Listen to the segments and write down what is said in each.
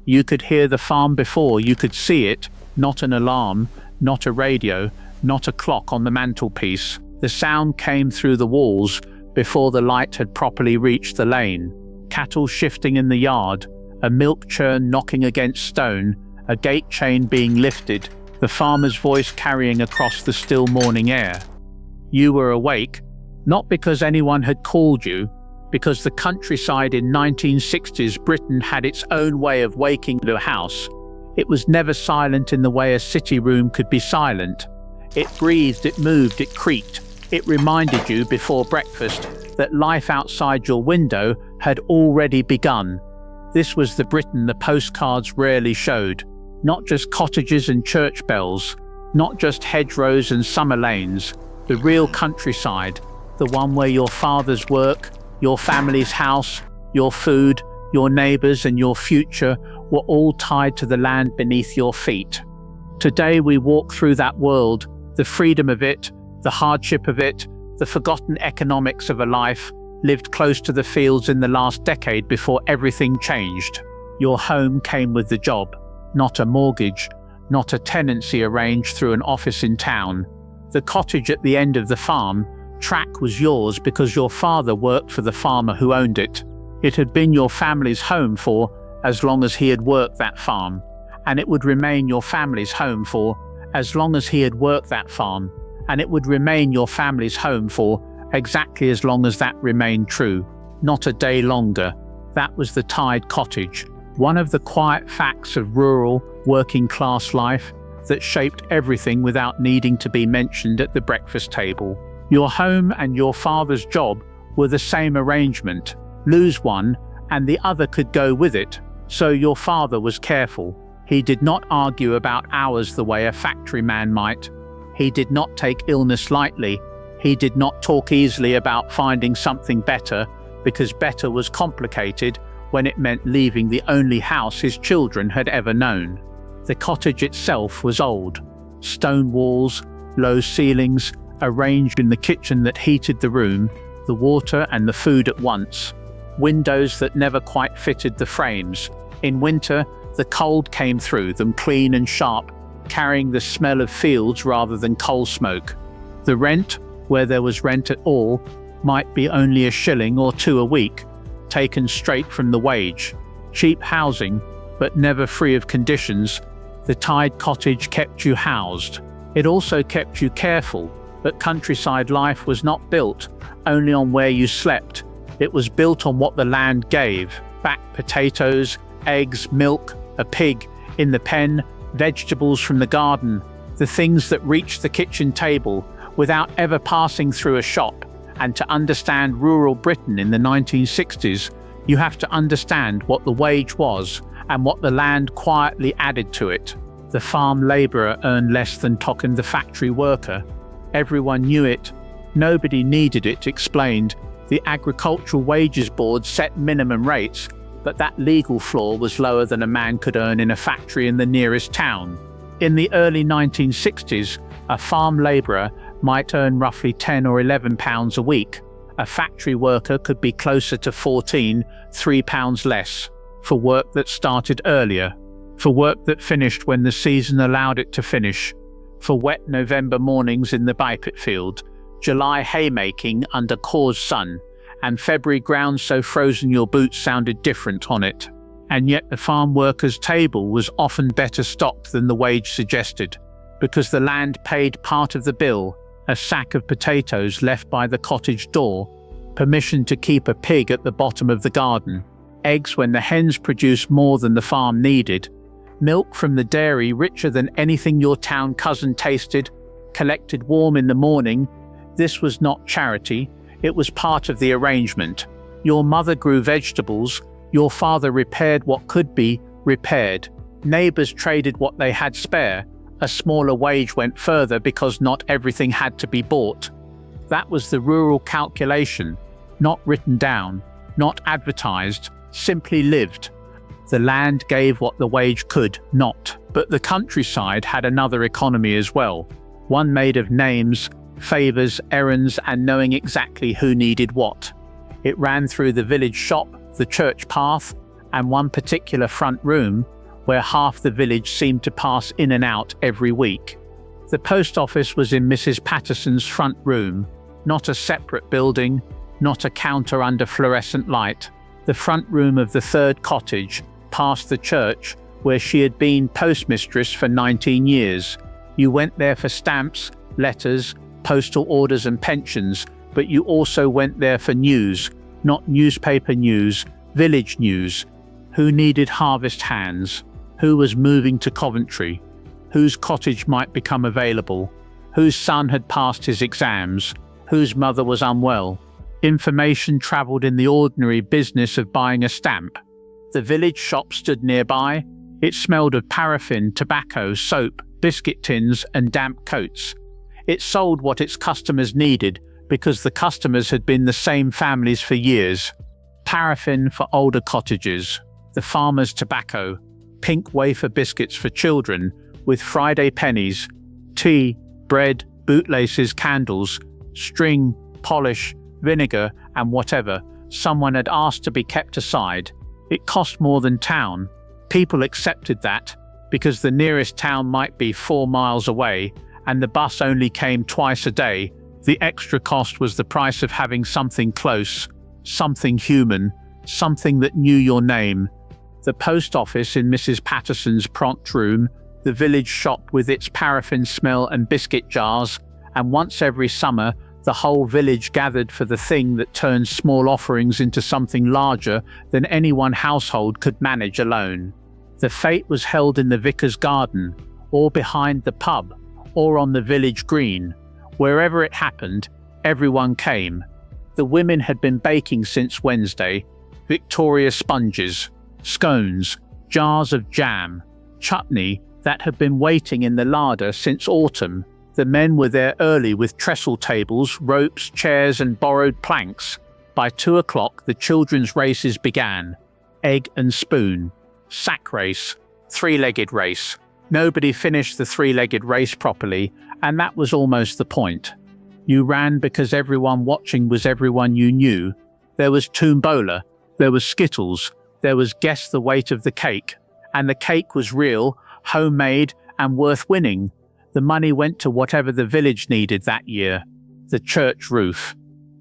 You could hear the farm before you could see it, not an alarm, not a radio, not a clock on the mantelpiece. The sound came through the walls before the light had properly reached the lane. Cattle shifting in the yard, a milk churn knocking against stone, a gate chain being lifted, the farmer's voice carrying across the still morning air. You were awake, not because anyone had called you, because the countryside in 1960s Britain had its own way of waking the house. It was never silent in the way a city room could be silent. It breathed, it moved, it creaked. It reminded you before breakfast that life outside your window had already begun. This was the Britain the postcards rarely showed. Not just cottages and church bells, not just hedgerows and summer lanes, the real countryside, the one where your father's work, your family's house, your food, your neighbours and your future were all tied to the land beneath your feet. Today we walk through that world, the freedom of it, the hardship of it, the forgotten economics of a life lived close to the fields in the last decade before everything changed. Your home came with the job, not a mortgage, not a tenancy arranged through an office in town. The cottage at the end of the farm track was yours because your father worked for the farmer who owned it. It had been your family's home for as long as he had worked that farm, and it would remain your family's home for as long as he had worked that farm, and it would remain your family's home for exactly as long as that remained true, not a day longer. That was the Tide cottage, one of the quiet facts of rural, working-class life that shaped everything without needing to be mentioned at the breakfast table. Your home and your father's job were the same arrangement. Lose one, and the other could go with it. So your father was careful. He did not argue about hours the way a factory man might. He did not take illness lightly. He did not talk easily about finding something better, because better was complicated when it meant leaving the only house his children had ever known. The cottage itself was old. Stone walls, low ceilings, arranged in the kitchen that heated the room, the water and the food at once. Windows that never quite fitted the frames. In winter, the cold came through them clean and sharp, carrying the smell of fields rather than coal smoke. The rent, where there was rent at all, might be only a shilling or two a week, taken straight from the wage. Cheap housing, but never free of conditions. The Tide cottage kept you housed. It also kept you careful, but countryside life was not built only on where you slept. It was built on what the land gave. Back potatoes, eggs, milk, a pig in the pen, vegetables from the garden, the things that reached the kitchen table without ever passing through a shop. And to understand rural Britain in the 1960s, you have to understand what the wage was and what the land quietly added to it. The farm labourer earned less than Tocken the factory worker. Everyone knew it. Nobody needed it explained. The Agricultural Wages Board set minimum rates, but that legal floor was lower than a man could earn in a factory in the nearest town. In the early 1960s, a farm labourer might earn roughly £10 or £11 a week. A factory worker could be closer to 14, £3 less, for work that started earlier, for work that finished when the season allowed it to finish, for wet November mornings in the biped field, July haymaking under Caused sun, and February ground so frozen your boots sounded different on it. And yet the farm worker's table was often better stocked than the wage suggested, because the land paid part of the bill, a sack of potatoes left by the cottage door, permission to keep a pig at the bottom of the garden, eggs when the hens produced more than the farm needed, milk from the dairy richer than anything your town cousin tasted, collected warm in the morning. This was not charity, it was part of the arrangement. Your mother grew vegetables, your father repaired what could be repaired. Neighbours traded what they had spare. A smaller wage went further because not everything had to be bought. That was the rural calculation, not written down, not advertised, simply lived. The land gave what the wage could not. But the countryside had another economy as well, one made of names, favours, errands, and knowing exactly who needed what. It ran through the village shop, the church path, and one particular front room where half the village seemed to pass in and out every week. The post office was in Mrs. Patterson's front room, not a separate building, not a counter under fluorescent light. The front room of the third cottage, past the church, where she had been postmistress for 19 years. You went there for stamps, letters, postal orders and pensions, but you also went there for news, not newspaper news, village news. Who needed harvest hands? Who was moving to Coventry? Whose cottage might become available? Whose son had passed his exams? Whose mother was unwell? Information travelled in the ordinary business of buying a stamp. The village shop stood nearby. It smelled of paraffin, tobacco, soap, biscuit tins and damp coats. It sold what its customers needed because the customers had been the same families for years. Paraffin for older cottages, the farmer's tobacco, pink wafer biscuits for children with Friday pennies, tea, bread, bootlaces, candles, string, polish, vinegar and whatever someone had asked to be kept aside. It cost more than town. People accepted that because the nearest town might be 4 miles away and the bus only came twice a day. The extra cost was the price of having something close, something human, something that knew your name. The post office in Mrs. Patterson's prompt room, the village shop with its paraffin smell and biscuit jars, and once every summer the whole village gathered for the thing that turns small offerings into something larger than any one household could manage alone. The fete was held in the vicar's garden, or behind the pub, or on the village green. Wherever it happened, everyone came. The women had been baking since Wednesday, Victoria sponges, scones, jars of jam, chutney that had been waiting in the larder since autumn. The men were there early with trestle tables, ropes, chairs and borrowed planks. By 2 o'clock the children's races began. Egg and spoon, sack race, three-legged race. Nobody finished the three-legged race properly, and that was almost the point. You ran because everyone watching was everyone you knew. There was tombola, there was skittles, there was guess the weight of the cake. And the cake was real, homemade and worth winning. The money went to whatever the village needed that year. The church roof,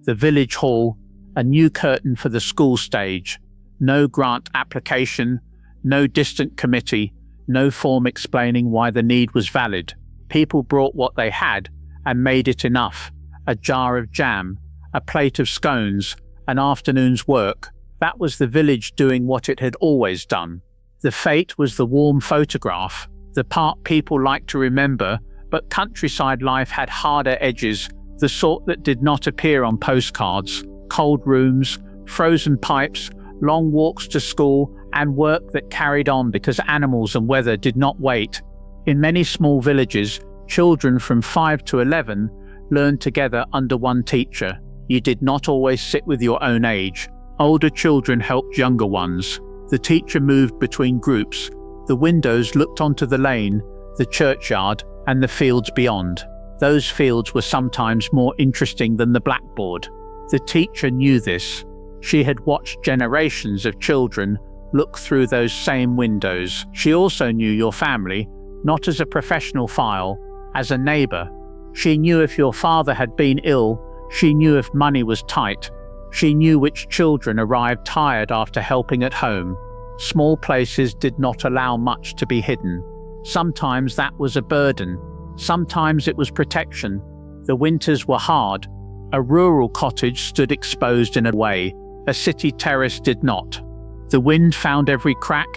the village hall, a new curtain for the school stage. No grant application, no distant committee, no form explaining why the need was valid. People brought what they had and made it enough. A jar of jam, a plate of scones, an afternoon's work. That was the village doing what it had always done. The fete was the warm photograph, the part people liked to remember, but countryside life had harder edges, the sort that did not appear on postcards. Cold rooms, frozen pipes, long walks to school, and work that carried on because animals and weather did not wait. In many small villages, children from 5 to 11 learned together under one teacher. You did not always sit with your own age. Older children helped younger ones. The teacher moved between groups. The windows looked onto the lane, the churchyard, and the fields beyond. Those fields were sometimes more interesting than the blackboard. The teacher knew this. She had watched generations of children look through those same windows. She also knew your family, not as a professional file, as a neighbor. She knew if your father had been ill. She knew if money was tight. She knew which children arrived tired after helping at home. Small places did not allow much to be hidden. Sometimes that was a burden. Sometimes it was protection. The winters were hard. A rural cottage stood exposed in a way. A city terrace did not. The wind found every crack.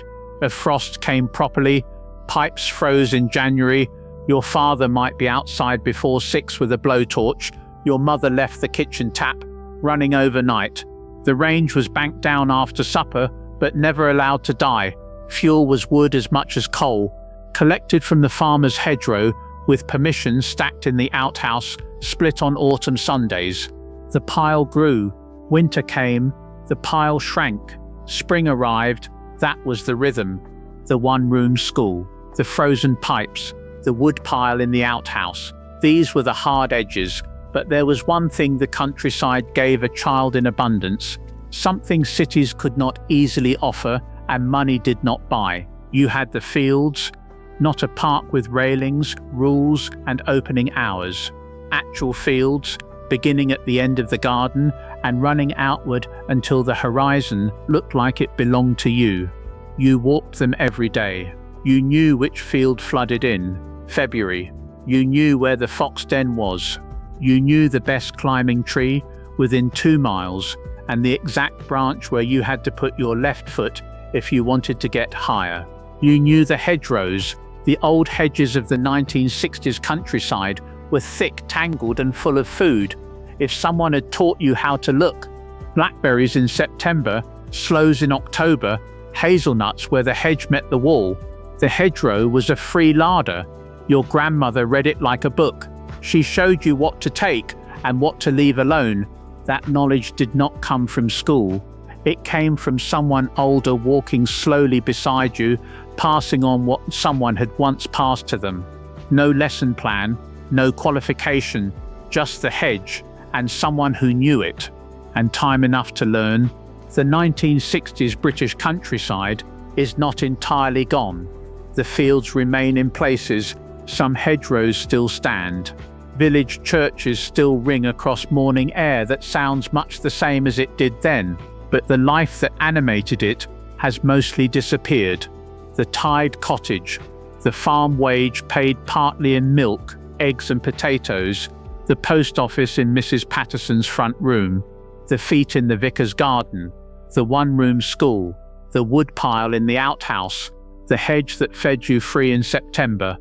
A frost came properly. Pipes froze in January. Your father might be outside before 6 with a blowtorch. Your mother left the kitchen tap running overnight. The range was banked down after supper, but never allowed to die. Fuel was wood as much as coal, collected from the farmer's hedgerow, with permission stacked in the outhouse, split on autumn Sundays. The pile grew. Winter came. The pile shrank. Spring arrived. That was the rhythm. The one-room school. The frozen pipes. The wood pile in the outhouse. These were the hard edges. But there was one thing the countryside gave a child in abundance, something cities could not easily offer, and money did not buy. You had the fields, not a park with railings, rules, and opening hours. Actual fields, beginning at the end of the garden and running outward until the horizon looked like it belonged to you. You walked them every day. You knew which field flooded in February. You knew where the fox den was. You knew the best climbing tree within 2 miles and the exact branch where you had to put your left foot if you wanted to get higher. You knew the hedgerows. The old hedges of the 1960s countryside were thick, tangled, and full of food. If someone had taught you how to look, blackberries in September, sloes in October, hazelnuts where the hedge met the wall. The hedgerow was a free larder. Your grandmother read it like a book. She showed you what to take and what to leave alone. That knowledge did not come from school. It came from someone older walking slowly beside you, passing on what someone had once passed to them. No lesson plan, no qualification, just the hedge and someone who knew it, and time enough to learn. The 1960s British countryside is not entirely gone. The fields remain in places, some hedgerows still stand. Village churches still ring across morning air that sounds much the same as it did then, but the life that animated it has mostly disappeared. The tied cottage, the farm wage paid partly in milk, eggs and potatoes, the post office in Mrs. Patterson's front room, the fete in the vicar's garden, the one-room school, the woodpile in the outhouse, the hedge that fed you free in September.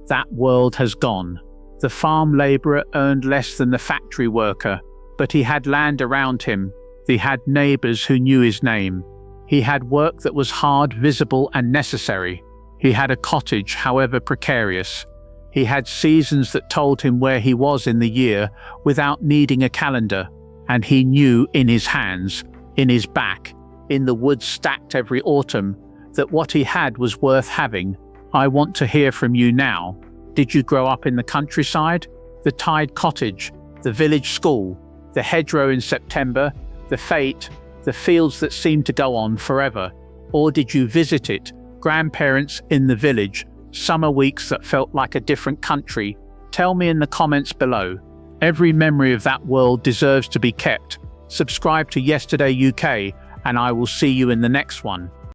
That world has gone. The farm labourer earned less than the factory worker, but he had land around him. He had neighbours who knew his name. He had work that was hard, visible and necessary. He had a cottage, however precarious. He had seasons that told him where he was in the year without needing a calendar. And he knew in his hands, in his back, in the woods stacked every autumn, that what he had was worth having. I want to hear from you now. Did you grow up in the countryside? The tied cottage, the village school, the hedgerow in September, the fete, the fields that seemed to go on forever? Or did you visit it, grandparents in the village, summer weeks that felt like a different country? Tell me in the comments below. Every memory of that world deserves to be kept. Subscribe to Yesterday UK, and I will see you in the next one.